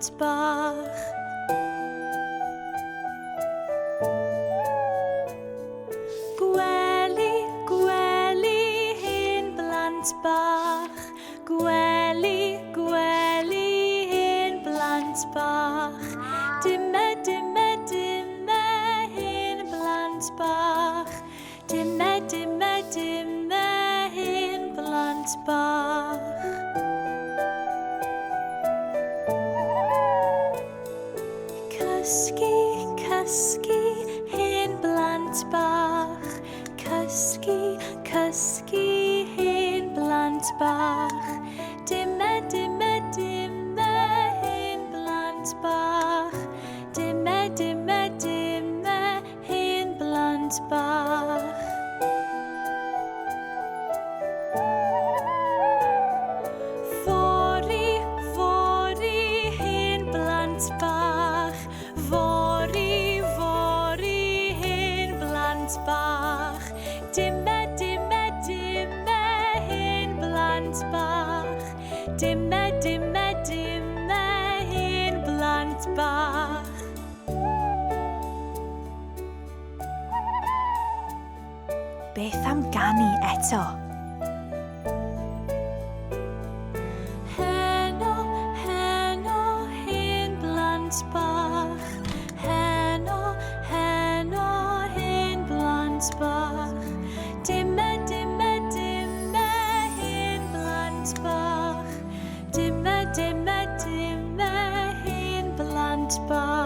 blant bach. Gwely, gwely, hen blant bach. Gwely, gwely, hen blant bach. Dyma, dyma, dyma, hen blant bach. Dyma, dyma, dyma, hen blant bach. Cysgu, cysgu, hen blant bach. Cysgu, cysgu, hen blant bach. Dyma, dyma, dyma, hen blant bach. Dyma, dyma, dyma, hen blant bach. Fori, fori, hen blant bach. Fori, fori, hen blant bach. Dyma, dyma, dyma, hen blant bach. Dyma, dyma, dyma, hen blant bach. Beth am ganu eto? Heno, heno, hen blant bach. Heno, heno, hen blant bach. Dyma, dyma, dyma, hen blant bach. Dyma, dyma, dyma, hen blant bach.